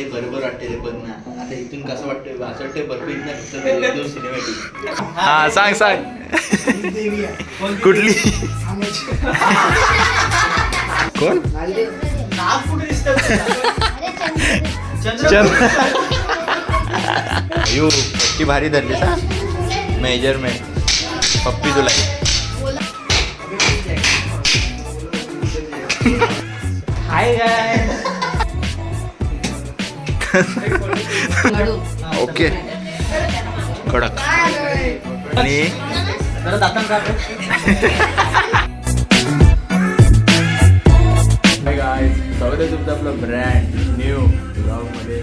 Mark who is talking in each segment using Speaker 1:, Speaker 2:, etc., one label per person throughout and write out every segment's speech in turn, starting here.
Speaker 1: बरोबर वाटते रे पण ना आता इथून कसं वाटतंय असं वाटतंय बर्फी एकदम सिनेमॅटिक.
Speaker 2: हा सांग सांग कुठली कोण यू पट्टी भारी धरली ना मेजरमेंट पप्पी तुला
Speaker 3: हाय गाय
Speaker 2: ओके कडक आणि
Speaker 3: जरा दातां काढ.
Speaker 2: स्वागत आहे तुमचं आपलं ब्रँड न्यू ब्लॉगमध्ये.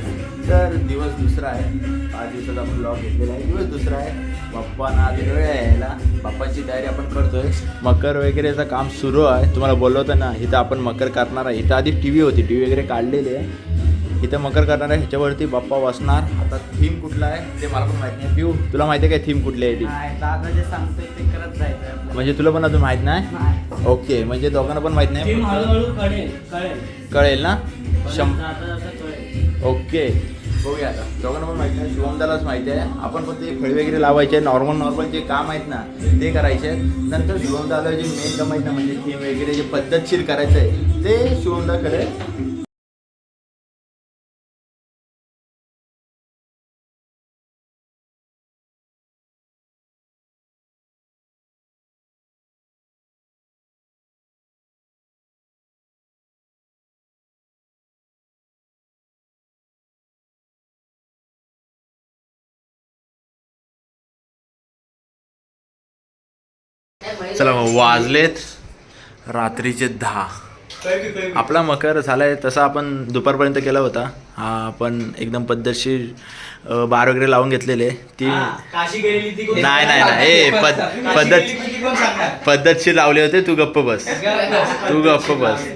Speaker 2: तर दिवस दुसरा आहे, 5 दिवसाचा आपण ब्लॉग घेतलेला आहे. दिवस दुसरा आहे, बाप्पांना आधी वेळ आहे यायला. बाप्पाची तयारी आपण करतोय. मकर वगैरेचं काम सुरू आहे. तुम्हाला बोललो होतं ना इथं आपण मकर करणार आहे. इथं आधी टी व्ही होती, टी व्ही वगैरे काढलेली आहे. इथं मकर करणार आहे, ह्याच्यावरती बाप्पा बसणार. आता थीम कुठला आहे ते मला पण माहीत नाही. पिऊ तुला माहिती आहे काय थीम कुठली आहे ती?
Speaker 3: दादा जे सांगतोय ते करत जायचं.
Speaker 2: म्हणजे तुला पण अजून माहीत नाही? ओके, म्हणजे दोघांना पण माहीत नाही.
Speaker 3: हळूहळू कळेल
Speaker 2: कळेल ना?
Speaker 3: कळेल.
Speaker 2: ओके बघूया आता. दोघांना पण माहिती नाही, शुभमदालाच माहिती आहे. आपण पण ते फळी वगैरे लावायचे, नॉर्मल जे काम आहेत ना ते करायचे. नंतर शुभमदाला जे मेन काम आहेत ना म्हणजे थीम वगैरे जे पद्धतशीर करायचं आहे ते शुभमदाकडे. चला मग वाजलेत रात्रीचे 10. आपला मकर झालाय तसा आपण दुपारपर्यंत केला होता. हा आपण एकदम पद्धतशीर बार वगैरे लावून घेतलेले. ती
Speaker 3: काशी गेलेली ती
Speaker 2: नाही पद्धतशीर लावले होते. तू गप्प बस.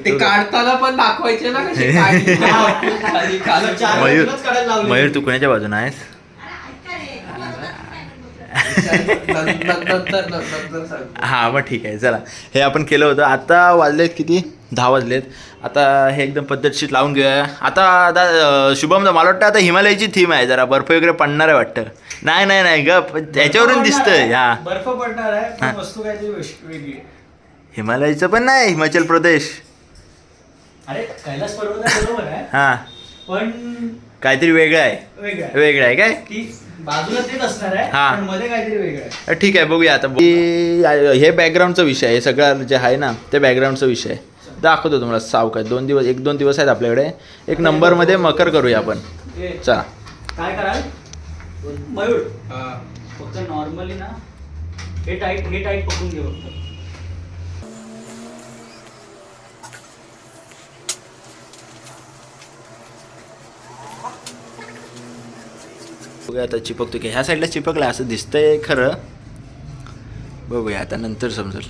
Speaker 4: ते काढताना पण दाखवायचे ना कसे
Speaker 2: मयूर तू कोणाच्या बाजून आहेस? हा मग ठीक आहे. चला हे आपण केलं होतं. आता वाजलेत किती? 10 वाजलेत. आता हे एकदम पद्धतशीर लावून घेऊया. आता शुभम मला वाटतं आता हिमालयाची थीम आहे. जरा बर्फ वगैरे पडणार आहे वाटतं. नाही ग त्याच्यावरून दिसतंय. हा
Speaker 3: बर्फ पडणार आहे, वस्तू काहीतरी वेगळी.
Speaker 2: हिमालयाचं पण नाही, हिमाचल प्रदेश.
Speaker 3: अरे कैलास पर्वत आहे बरोबर आहे,
Speaker 2: हा
Speaker 3: पण
Speaker 2: काहीतरी वेगळं आहे. वेगळं आहे काय?
Speaker 3: ती बाजूला तेच असणार आहे,
Speaker 2: हा.
Speaker 3: पण मध्ये काहीतरी वेगळं आहे.
Speaker 2: ठीक आहे बघूया आता. हे बॅकग्राऊंडचा विषय आहे. सगळं जे आहे ना ते बॅकग्राऊंडचा विषय आहे. दाखवतो तुम्हाला सावकाश. 1-2 दिवस आहेत आपल्याकडे. एक नंबरमध्ये मकर करूया आपण. चला
Speaker 3: काय कराल मयूर? फक्त नॉर्मली ना हे टाईट पकडून घे फक्त.
Speaker 2: बघूया आता चिपकतो की ह्या साईडला चिपकला असं दिसतंय खरं. बघूया आता नंतर समजेल.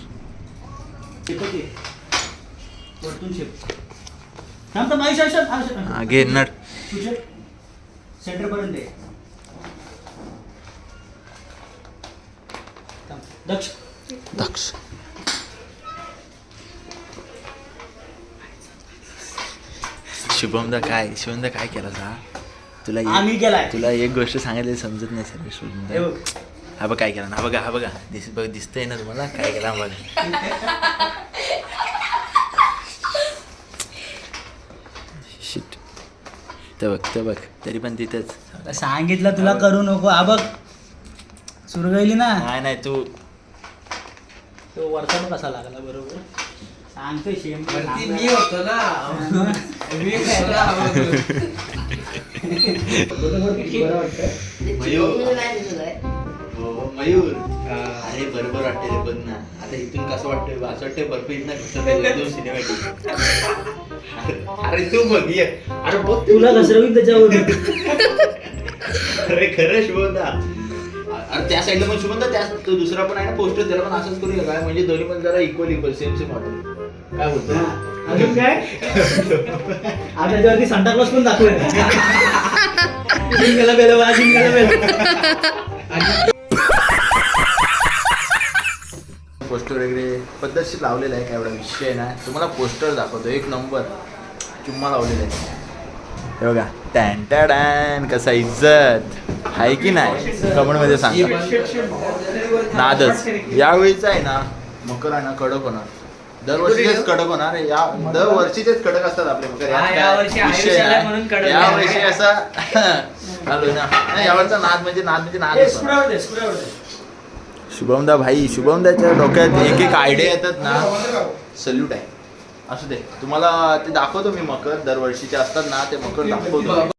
Speaker 2: घे नट
Speaker 3: सेंटर पर्यंत
Speaker 2: दक्ष शुभमदा काय केलं का तुला एक गोष्ट सांगायला समजत नाही सर शुभमदा. हा बघ काय केला ना. हा बघा दिसतंय ना तुम्हाला काय केला बघा. शिट ते बघ तरी पण तिथेच
Speaker 3: सांगितलं तुला करू नको. हा बघ सुरगैली ना.
Speaker 2: नाही तू
Speaker 3: तो वरचा कसा लागला बरोबर सांगतोय. शेम
Speaker 4: मी होतो ना
Speaker 1: मयूर अरे बरोबर वाटते रे पण ना आता इथून कसं वाटतंय असं वाटतंय बर्फी एकदम सिनेमॅटिक. अरे तू बघ ये. अरे बघ
Speaker 3: तुला घसरवीन त्याच्यावर.
Speaker 1: अरे खरं शुभमदा. अरे त्या साईडला पण शुभमदा त्या तो दुसरा पण आहे ना पोस्टर त्याला पण असंच करूया काय म्हणजे दोन्ही पण जरा इक्वल सेम वाटेल. काय बोलतो
Speaker 3: अजून काय? आता त्याच्यावरती सांता क्लॉज पण दाखवूया.
Speaker 2: पोस्टर वगैरे पद्धतशीर लावलेलं आहे. काय एवढा विषय नाही. तुम्हाला पोस्टर दाखवतो. एक नंबर चुम्मा लावलेला आहे. हे बघा टॅन टॅन कसा इज्जत आहे की नाही कमेंट मध्ये सांगा. नादच यावेळीचा आहे ना मकर आहे ना कडक होणार. दरवर्षीचेच कडक होणार. दरवर्षीचेच कडक असतात आपले मकर. यावर्षी असा आलो ना यावरचा नाद म्हणजे नाद शुभमदा भाई शुभमदाच्या डोक्यात एक एक आयडिया येतात ना. सल्यूट आहे. असू दे तुम्हाला ते दाखवतो मी मकर दरवर्षीचे असतात ना ते मकर दाखवतो.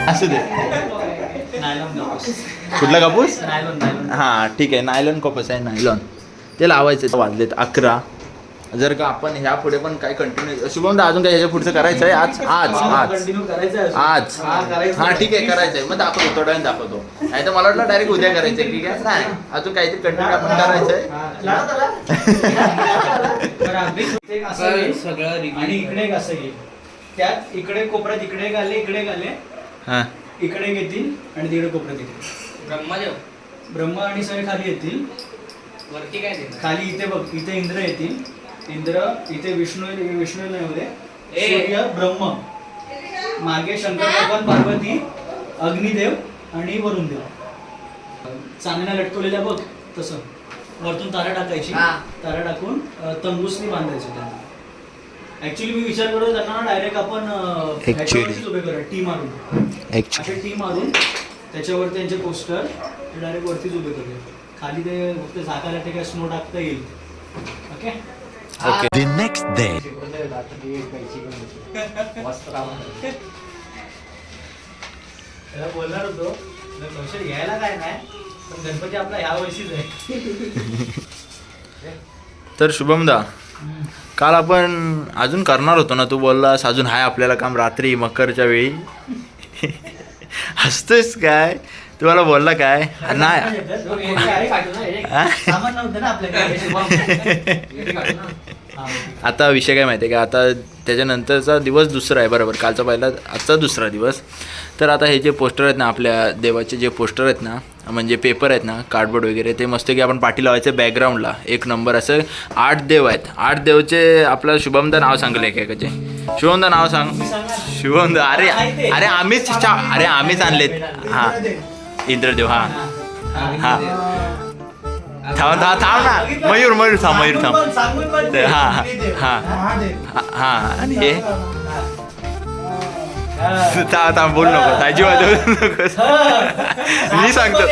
Speaker 2: असू दे कुठला कापूस हा ठीक आहे नायलॉन कापूस आहे नायलॉन ते लावायचं. वाजलेत 11. जर का आपण ह्या पुढे पण काय कंटिन्यू शुभम अजून काय ह्याच्या पुढचं करायचं आहे आज हा ठीक आहे करायचं आहे मग दाखवतो थोड्या वेळाने दाखवतो. नाही तर मला वाटलं डायरेक्ट उद्या करायचं आहे. ठीक आहे नाही अजून काहीतरी कंटिन्यू आपण करायचं आहे.
Speaker 3: आणि इकडे एक असं घे त्यात इकडे कोपऱ्यात इकडे घाले इकडे घाले
Speaker 2: हा
Speaker 3: इकडे घेतील आणि तिकडे कोपऱ्यात येतील. ब्रह्मा आणि सगळे खाली येतील. वरती काय खाली इथे बघ इथे इंद्र येतील. इंद्र इथे विष्णू नाही होते सूर्य ब्रह्म मागे शंकर भगवान पार्वती अग्निदेव आणि वरुण देव. चांदण्या लटकवलेल्या बघ तसं वरतून तारा टाकायची. तारा टाकून तंबूसनी बांधायचं त्यांना. ऍक्च्युली मी विचार करतो त्यांना डायरेक्ट आपण उभे करूया टी मारून असे टी मारून त्याच्यावर त्यांचे पोस्टर डायरेक्ट वरतीच उभे करूया. खाली ते फक्त झाकायला ते काय स्नो टाकता येईल. ओके
Speaker 2: ओके नेक्स्ट डे
Speaker 3: त्याला बोलणार होतो कौशल घ्यायला काय नाही पण गणपती आपला ह्या वर्षीच आहे.
Speaker 2: तर शुभमदा काल आपण अजून करणार होतो ना तू बोललास अजून हाय आपल्याला काम रात्री मकरच्या वेळी. हसतोयस काय तुम्हाला बोलला काय नाही
Speaker 3: सामान नव्हतं ना आपल्याकडे.
Speaker 2: आता विषय काय माहिती आहे का आता त्याच्यानंतरचा दिवस दुसरा आहे बरोबर. कालचा पहिला आजचा दुसरा दिवस. तर आता हे जे पोस्टर आहेत ना आपल्या देवाचे जे पोस्टर आहेत ना म्हणजे पेपर आहेत ना कार्डबोर्ड वगैरे ते मस्त की आपण पाठी लावायचं बॅकग्राऊंडला. एक नंबर असं 8 देव आहेत. 8 देवचे आपलं शुभमदा नाव सांगलं एकाचे. शुभमदा नाव सांग शुभमदा. अरे अरे आम्हीच आणलेत. हां इंद्रदेव हां हां थांब ना मयूर थांब हां हां हां आणि हे थांब बोलू नको अजिबात बोलू नकोस. मी सांगतो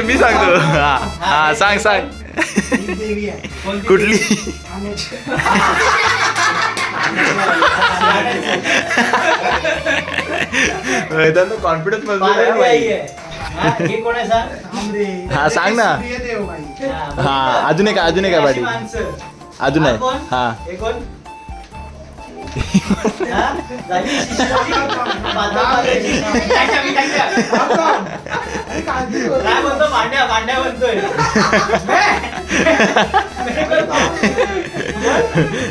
Speaker 2: मी सांगतो हां हां सांग कुठली कॉन्फिडन्स मजबूत आहे. हा सांग ना. हा अजून एक पाठी अजून आहे. हा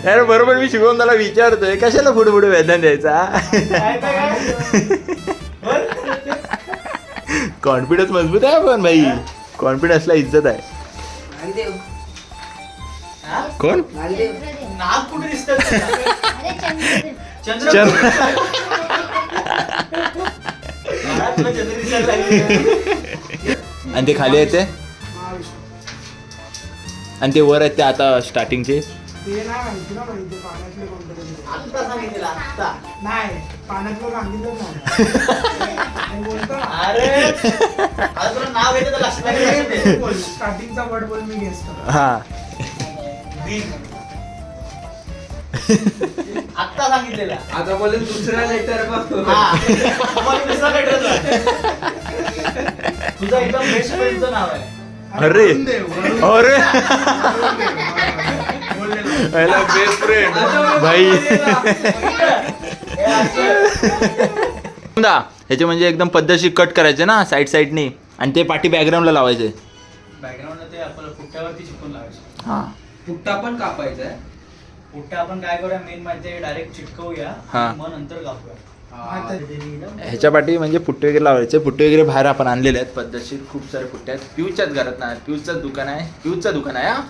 Speaker 2: अरे बरोबर मी शुभमदाला विचारतोय कशाला पुढे पुढे वेदन द्यायचा. कॉन्फिडन्स मजबूत आहे पण भाई कॉन्फिडन्सला इज्जत आहे. कोण
Speaker 3: नाग कुठे दिसत
Speaker 2: आणि ते खाली येते आणि ते वर आहेत ते आता स्टार्टिंगचे हा
Speaker 3: आत्ता सांगितलेला
Speaker 4: आता बोलून दुसरा लेटर
Speaker 3: दुसरा लेटर तुझा एकदम बेस्ट फ्रेंडचं नाव आहे.
Speaker 2: अरे अरे बेस्ट फ्रेंड भाई. ह्याचे म्हणजे एकदम पद्धतशीर कट करायचे ना साईडनी आणि ते पाठी बॅकग्राऊंडला लावायचे.
Speaker 3: बॅकग्राऊंडला ते आपण पुट्ट्यावरती चिपकून लावायचे.
Speaker 2: हा
Speaker 4: पुट्टा पण कापायचा आहे.
Speaker 3: पुट्ट्या आपण काय करूया मेन माहिती डायरेक्ट चिटकवूया
Speaker 2: हा.
Speaker 3: मग नंतर कापूया.
Speaker 2: ह्याच्या पाठी म्हणजे पुट्टे वगैरे लावायचे. पुट्टे वगैरे बाहेर आपण आणलेले आहेत पद्धतशीर. खूप सारे पुट्टे आहेत. पियूच्याच घरात ना, पियूचंच दुकान आहे. पियूचं दुकान आहे हा,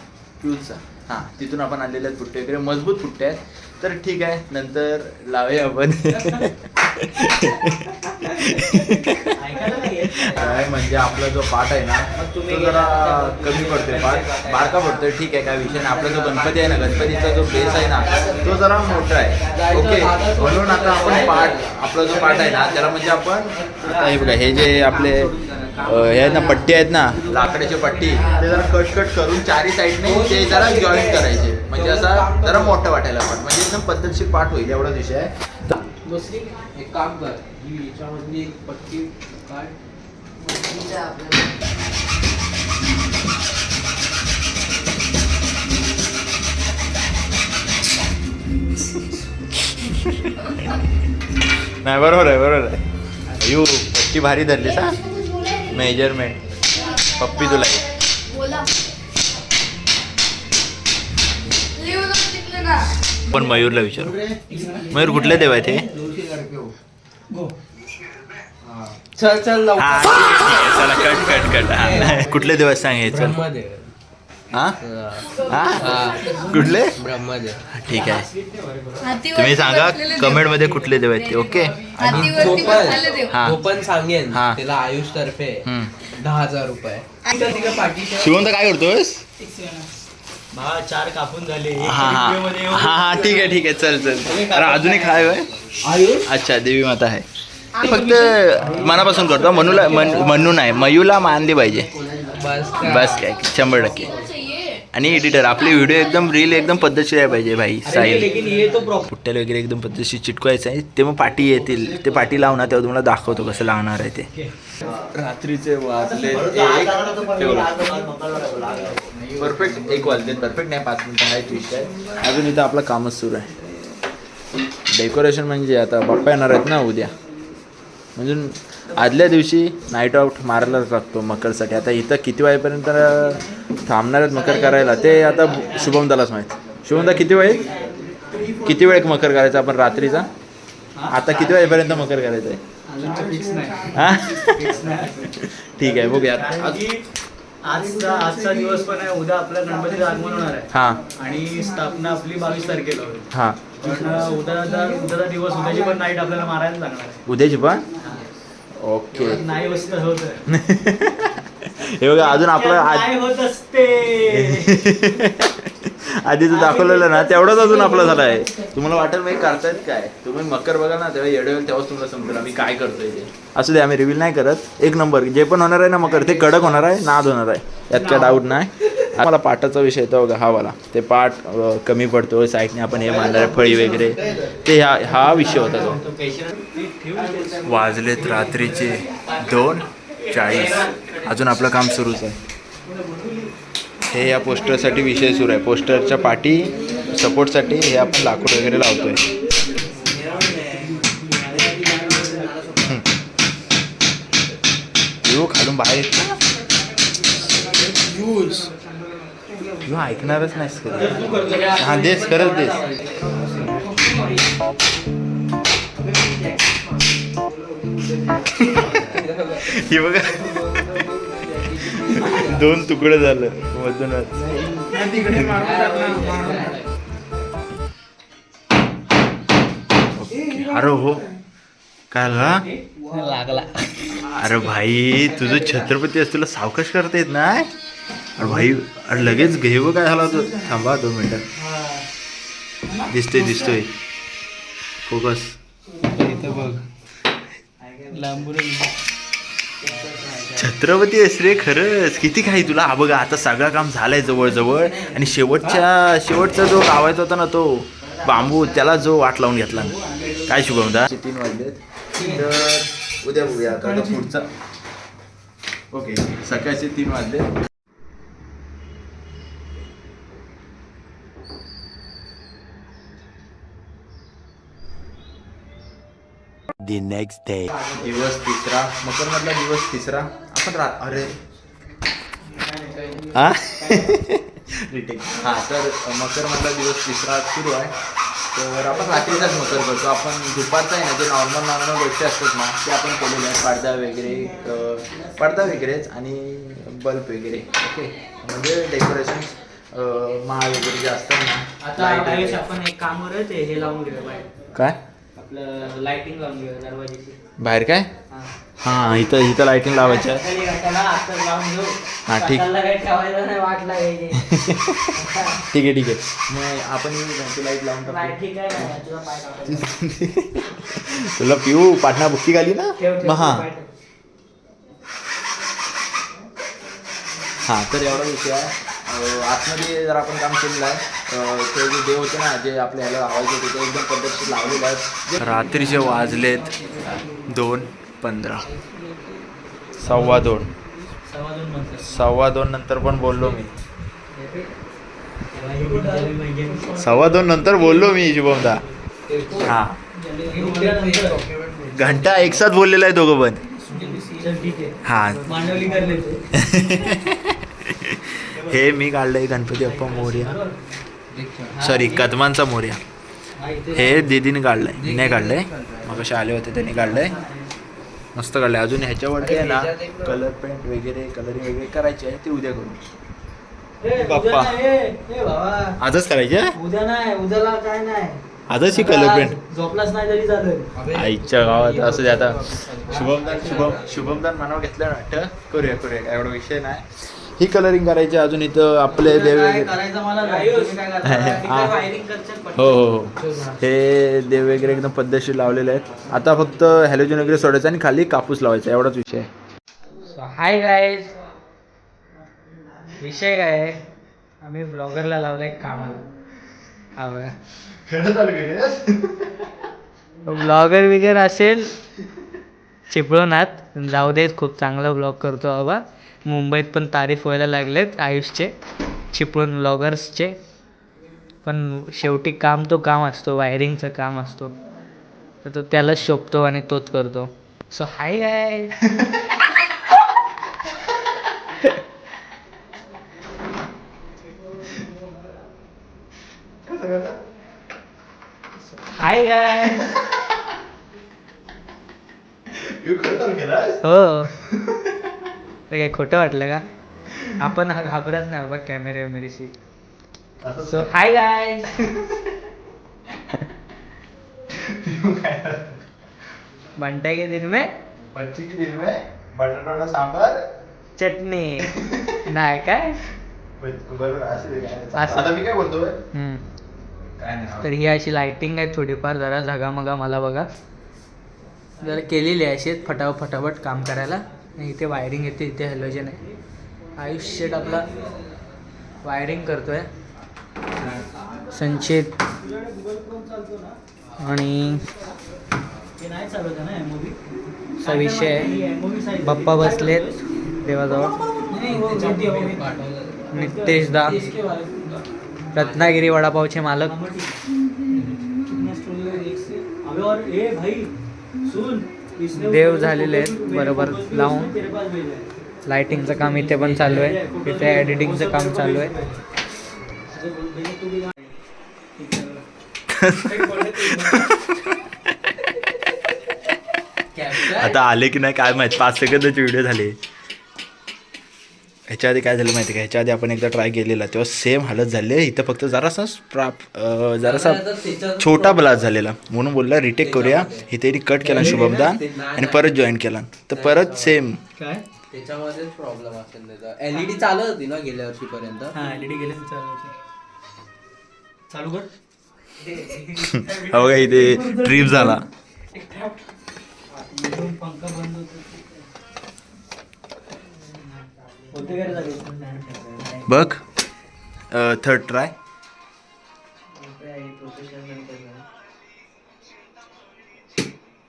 Speaker 2: पियूचं. हां, तिथून आपण आणलेले आहेत पुट्टे वगैरे. मजबूत पुट्टे आहेत. तर ठीक आहे, नंतर लावूया आपण. काय म्हणजे आपला जो पाठ आहे ना तो जरा कमी पडतोय, पाठ बारका पडतोय. ठीक आहे, काय विषय नाही. आपला जो गणपती आहे ना, गणपतीचा जो बेस आहे ना तो जरा मोठा आहे. ओके, म्हणून आता आपण आपला जो पाठ आहे ना त्याला म्हणजे आपण आता हे बघा, हे जे आपले हे आहेत ना पट्टी आहेत ना, लाकडाची पट्टी, ते जरा कट करून चारी साईडने ते जरा जॉईंट करायचे. म्हणजे असा जरा मोठा वाटायला पाठ, म्हणजे एकदम पद्धतशीर पाठ होईल, एवढा विषय आहे.
Speaker 4: दुसरी एक काम कर, ही याच्यामधली एक पट्टी काढ.
Speaker 2: नाही, बरोबर आहे. यू पट्टी भारी धरलीस हा. मेजरमेंट पप्पी तुला पण मयूरला विचारू. मयूर कुठले देव आहे ते?
Speaker 4: चल
Speaker 2: हा, चला कट. हा, कुठले देव आहेत सांग हे. चल
Speaker 4: ब्रह्मदेव.
Speaker 2: हा कुठले?
Speaker 4: ब्रह्मदेव.
Speaker 2: ठीक आहे, तुम्ही सांगा कमेंट मध्ये कुठले देव आहेत ते. ओके, हा.
Speaker 4: तो पण सांगेन.
Speaker 2: हा.
Speaker 4: त्याला आयुष तर्फे 10,000 रुपये.
Speaker 2: शिवंत काय करतोस?
Speaker 3: 4 कापून झाले.
Speaker 2: हा, ठीक आहे. चल. अरे अजून एक आहे होय?
Speaker 4: आयुष
Speaker 2: अच्छा, देवी माता आहे. फक्त मनापासून करतो. मनू नाही, मयूला मानली पाहिजे. बस काय 100%. आणि एडिटर आपले व्हिडिओ एकदम रील एकदम पद्धतशीर आहे पाहिजे भाई. साईल पुट्ट्याला वगैरे एकदम पद्धतशीर चिटकवायचं आहे. ते मग पाटी येतील, ते पाटी लावणार तेव्हा तुम्हाला दाखवतो कसं लावणार आहे ते. रात्रीचे वाजले परफेक्ट 1 वाजले. परफेक्ट नाही, 5 मिनिटं आहे, ट्विस्ट आहे. अजून इथं आपलं कामच सुरू आहे. डेकोरेशन म्हणजे आता बाप्पा येणार आहेत ना उद्या, म्हणजे आदल्या दिवशी नाईट आऊट मारायलाच लागतो मकरसाठी. आता इथं किती वाजेपर्यंत थांबणार आहेत मकर करायला ते आता शुभमदालाच माहीत. शुभमदा किती वेळ मकर करायचा आपण रात्रीचा? आता किती वाजेपर्यंत मकर करायचं आहे? हां, ठीक आहे, बघूया.
Speaker 3: आजचा दिवस पण आहे, उद्या आपल्या गणपतीचं आगमन होणार आहे.
Speaker 2: हां,
Speaker 3: आणि स्थापना आपली 22 तारखेला होईल.
Speaker 2: हां,
Speaker 3: पण उद्याचा दिवस, उद्याची पण नाईट आपल्याला मारायला लागणार आहे.
Speaker 2: उद्याची पण? ओके.
Speaker 3: नाही वाजता होत
Speaker 2: हे बघा, अजून आपलं
Speaker 3: नाही होत असते.
Speaker 2: आधीचं दाखवलेलं ना तेवढंच अजून आपलं झालं आहे. तुम्हाला वाटेल मग करतायत काय, तुम्ही मकर बघा ना तेव्हा येडे होईल, तेव्हाच तुम्हाला समजेल आम्ही काय करतोय ते. असू दे, आम्ही रिव्हील नाही करत. 1 नंबर जे पण होणार आहे ना मकर ते कडक होणार आहे, नाद होणार आहे, यात काय डाऊट नाही. मला पाटाचा विषय येतो बघा, हा वाला ते पाट कमी पडतो साईडने आपण हे मांडणार फळी वगैरे, ते हा विषय होता तो. वाजलेत रात्रीचे 2:40. अजून आपलं काम सुरूच आहे. हे या पोस्टरसाठी विषय सुरू आहे. पोस्टरच्या पाठी सपोर्टसाठी हे आपण लाकूड वगैरे लावतोय. खालून बाहेर येतो ऐकणारच नाहीस कधी. हा, देस खरंच देस. हे बघा 2 तुकडं झालं मधूनच. अरे हो, काय
Speaker 4: लागला.
Speaker 2: अरे भाई, तुझं छत्रपती असं तुला सावकाश करता येत नाही. अरे भाई, अरे लगेच घेऊ काय झाला तो. थांबा 2 मिनिटं. दिसतोय फोकस. छत्रपती आहेस रे खरंच. किती काही तुला. हा बघा, आता सगळं काम झालंय जवळ आणि शेवटचा जो लावायचा होता ना तो बांबू, त्याला जो वाट लावून घेतला. काय शुभमदा? 3 वाजलेत. तर उद्या बघूया आता पुढचा. ओके, सकाळचे 3 वाजले.
Speaker 5: The next day.
Speaker 2: दिवस 3रा, मकर मधला दिवस 3रा. आपण अरे हा रिटेक. हां, तर मकरमधला दिवस तिसरा सुरू आहे. तर आपण रात्रीचाच मकर करतो. आपण दुपारचा आहे ना, जे नॉर्मल गोष्टी असतात ना, ते आपण केलेल्या आहेत. पडदा वगैरेच आणि बल्ब वगैरे. ओके, म्हणजे डेकोरेशन माळ वगैरे जे असतात ना.
Speaker 3: आता आयुष आपण एक काम करत हे लावून घेऊया बाहेर.
Speaker 2: काय
Speaker 3: आपलं लाइटिंग लावून घेऊया दरवाजाची.
Speaker 2: बाहेर काय? हां, इथं लाईटिंग लावायची आहे. हां, ठीक. ठीक आहे. मग आपण घरची लाईट लावून टाकू. तुला पिऊ पाटणा बुक्की घाली ना मग. हां, तर एवढा विषय आहे. आतमध्ये जर आपण काम केलेलं आहे, ते जे देव होते ना, जे आपल्या ह्याला लावायचे होते, ते एकदम पद्धतशीर लावलेलं आहे. रात्रीचे वाजलेत 2:15. 2:15. 2:15 नंतर पण बोललो मी. 2:15 नंतर बोललो मी शुभमदा. हां, घंटा एक साथ बोललेला आहे दोघं पण. हां,
Speaker 3: मांडवली करले.
Speaker 2: हे मी काढलंय गणपती बाप्पा मोरया, सॉरी कदमांचा मोरया. हे दीदीने काढलंय, मी नाही काढलंय. मग कसे आले होते त्यांनी काढलंय, मस्त काढलंय. अजून ह्याच्यावरती आहे ना कलर पेंट वगैरे कलरिंग वगैरे करायची आहे, ते उद्या करू. बाप्पा आजच करायची आहे?
Speaker 3: उद्या नाही, उद्याला काय नाही,
Speaker 2: आजच ही कलर पेंट.
Speaker 3: झोपलाच नाही तरी चालेल.
Speaker 2: आईच्या गावात असं दे. आता शुभमदान मानावर घेतलं ना, करूया एवढा विषय नाही. ही कलरिंग करायची. अजून इथं आपले देव वगैरे हो. हे देव वगैरे एकदम पद्धतशीर लावलेले आहेत. आता फक्त हॅलोजन वगैरे सोडायचं आणि खाली कापूस लावायचा, एवढाच विषय आहे.
Speaker 3: हाय गाईज, विषय काय आहे, आम्ही ब्लॉगरला लावलाय कामाला. ब्लॉगर वगैरे असेल चिपळूणात, जाऊ देत, खूप चांगला ब्लॉग करतो बाबा. मुंबईत पण तारीफ व्हायला लागलेत आयुषचे, चिपळूण ब्लॉगर्सचे. पण शेवटी काम तो काम असतो, वायरिंगचं काम असतो, तर तो त्यालाच शोभतो आणि तोच करतो. सो हाय गाय. हाय गाय. हो, ते काय खोटं वाटलं का? आपण घाबरत नाही बघ कॅमेरे वॅमेरेशी. सो हाय गाय. बनता के दिन में
Speaker 2: बटाटा सांबार
Speaker 3: चटणी नाही काय.
Speaker 2: आता मी काय बोलतोय.
Speaker 3: तर ही अशी लाइटिंग आहे थोडीफार, जरा झगामगा मला बघा जरा केलेली आहे अशी फटाफट काम करायला. इथे वायरिंग येते, इथे हॅलोजन आहे. आयुष्य आपला वायरिंग करतोय. संचित आणि असा विषय आहे. बाप्पा बसलेत देवाजवळ. नितेश दा, रत्नागिरी वडापावचे मालक. देव झालेले आहेत बरोबर लावून. लाइटिंगचं काम इथे पण चालू आहे, इथे एडिटिंगचं काम चालू आहे.
Speaker 2: आता आले की नाही काय माहित, 5 सेकंदाचे व्हिडिओ झाले. ह्याच्या आधी काय झालं माहिती का, ह्याच्या आधी आपण एकदा ट्राय केलेला, तेव्हा सेम हालत झाली. इथं फक्त जरासा छोटा ब्लास्ट झालेला, म्हणून बोलला रिटेक करूया. इथे कट केला शुभमदान आणि परत जॉईन केला, तर परत सेम. काय
Speaker 4: त्याच्यामध्येच प्रॉब्लेम असेल त्याचा. एलईडी चालत होती ना गेल्या वर्षीपर्यंत.
Speaker 3: एलईडी गेले चालू कर.
Speaker 2: हो का, इथे ट्रिप झाला.
Speaker 3: पंखा बंद
Speaker 2: बघ. Third try.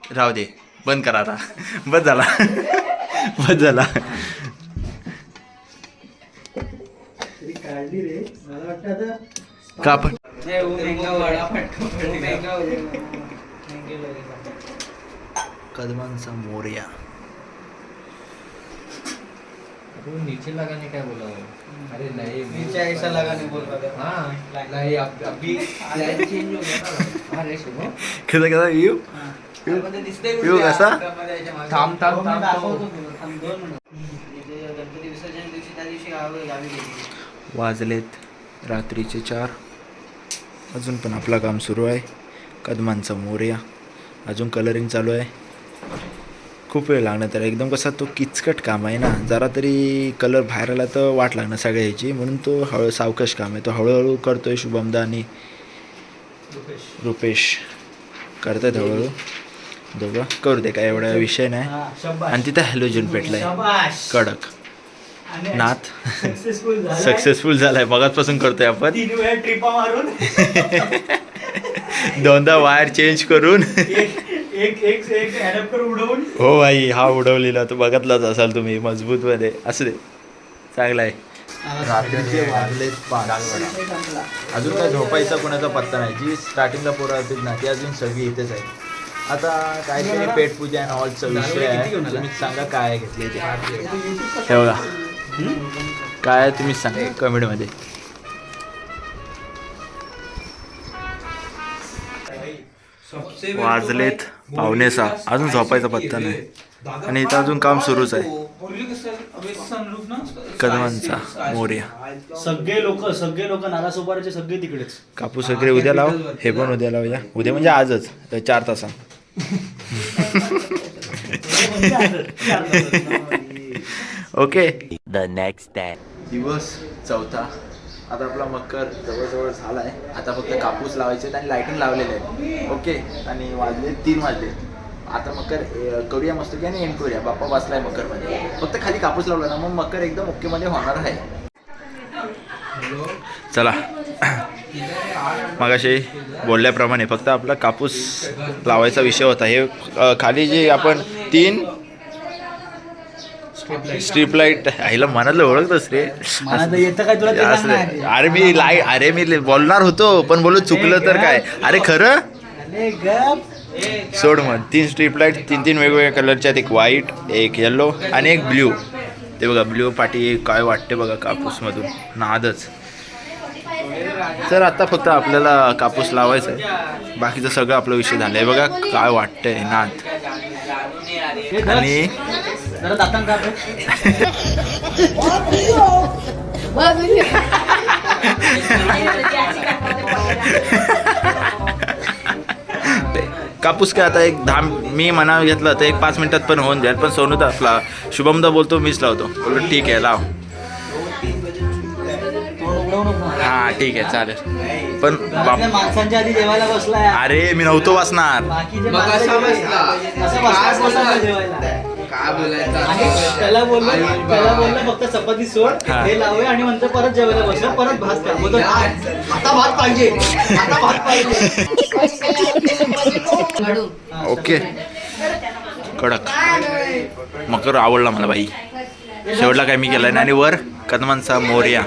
Speaker 2: राहू दे, बंद करा आता. बस झाला.
Speaker 3: काढली रे, मला वाटतं
Speaker 2: का आपण कदमांचा मोरया.
Speaker 4: तू नीचे लगाने क्या बोला हो? अरे नहीं
Speaker 3: नीचे ऐसा लगाने बोल रहा था.
Speaker 4: हाँ नहीं अभी लाइन चेंज हो गया ना. अरे सुनो
Speaker 2: कसं कसं येऊ येऊ कसा
Speaker 4: थांब थांब
Speaker 3: मी
Speaker 4: थांब
Speaker 3: दाखवतो तुला. थांब 2 मिनिटं. जे गणपती विसर्जन दिवशी त्या दिवशी गावी गेली.
Speaker 2: वाजलेत रात्रीचे 4. अजून पण आपलं काम सुरू आहे. कदमांचा मोरया अजून कलरिंग चालू आहे. खूप वेळ लागणार त्याला. एकदम कसा तो किचकट काम आहे ना. जरा तरी कलर बाहेर आला तर वाट लागणार सगळ्या ह्याची. म्हणून तो सावकाश काम आहे. तो हळूहळू करतोय. शुभमदा आणि रुपेश करतात हळूहळू. दोघं करू दे, काय एवढा विषय नाही.
Speaker 3: हा, शाबास.
Speaker 2: आणि तिथं हॅलोजन पेटलाय
Speaker 3: शाबास.
Speaker 2: कडक.
Speaker 3: आणि
Speaker 2: नाथ
Speaker 3: सक्सेसफुल झालाय.
Speaker 2: सक्सेसफुल झालाय. बघाचपासून करतोय आपण.
Speaker 3: 3 वेळा ट्रिपा मारून
Speaker 2: 2दा वायर चेंज करून.
Speaker 3: एक अडॅप्टर उडवून.
Speaker 2: हो भाई, हा उडवलेला तो बघतलाच असाल तुम्ही. मजबूत मध्ये असू दे, चांगला आहे. रात्रीचे वाजलेत 5. अजून काय झोपायचा कोणाचा पत्ता नाही. जी स्टार्टिंगला पोरं होतील ना ती अजून सगळी इथेच आहे. आता काहीतरी पेटपूजा आणि हॉलचा विषय आहे. तुम्ही सांगा काय घेतले ते. हे बघा काय आहे तुम्हीच सांगा कमेंटमध्ये. वाजलेत 5:45. अजून झोपायचा पत्ता नाही. आणि इथं अजून काम सुरूच आहे. कदमांचा मोरया.
Speaker 3: सगळे लोक नागासोपाराचे सगळे तिकडेच.
Speaker 2: कापूस वगैरे उद्या लाव. हे पण उद्या लावूया. उद्या म्हणजे आजच 4 तासा. ओके.
Speaker 5: The next day.
Speaker 2: दिवस 4था. आता आपला मकर जवळजवळ झाला आहे. आता फक्त कापूस लावायचे आणि लायटिंग लावलेले आहे. ओके. आणि वाजले 3 वाजले. आता मकर करूया मस्त की आणि एंड करूया. बाप्पा बसलाय मकरमध्ये. फक्त खाली कापूस लावला ना मग मकर एकदम ओकेमध्ये होणार आहे. चला मगाशी बोलल्याप्रमाणे फक्त आपला कापूस लावायचा विषय होता. हे खाली जे आपण 3 स्ट्रीप लाईट आईला मनातलं ओळखतोस रे.
Speaker 3: येतं काय तुला ते सांग ना.
Speaker 2: अरे मी बोलणार होतो पण बोलू चुकलं तर काय. अरे खरं
Speaker 3: अरे गप.
Speaker 2: सोड मग. 3 स्ट्रीप लाईट 3 वेगवेगळ्या कलरच्या. एक व्हाईट, एक येल्लो आणि एक ब्ल्यू. ते बघा ब्ल्यू पाठी काय वाटते बघा कापूसमधून. नादच. तर आता फक्त आपल्याला कापूस लावायचा आहे. बाकीचं सगळं आपला विषय झाला आहे. बघा काय वाटतंय नाद. आणि
Speaker 3: जरा दातान काढ.
Speaker 2: कापूस काय आता एक 10 मी मनावर घेतलं तर एक 5 मिनिटात पण होऊन जाईल. पण सोनू तर आपला शुभमदा बोलतो मीच लावतो. बोलतो ठीक आहे लाव. हा ठीक आहे चालेल. पण
Speaker 3: घरातल्या माणसांच्या आधी जेवायला बसलाय.
Speaker 2: अरे मी नव्हतो वाचणार.
Speaker 3: बाकीचे
Speaker 4: मग
Speaker 3: माणसं
Speaker 4: असा
Speaker 3: वेगळे.
Speaker 4: बसला.
Speaker 3: असं बसलाच बसला जेवायला.
Speaker 4: काय बोलायचं
Speaker 3: आणि त्याला बोललं फक्त चपाती सोड,
Speaker 2: हा.
Speaker 3: हे लावूया आणि नंतर परत जेवायला बसलो. परत भात खा. बोलतो, आता भात पाहिजे, आता भात पाहिजे.
Speaker 2: ओके. कडक मकर आवडला मला बाई. शेवटला काय मी केलं आणि वर कदमांचा मोरया.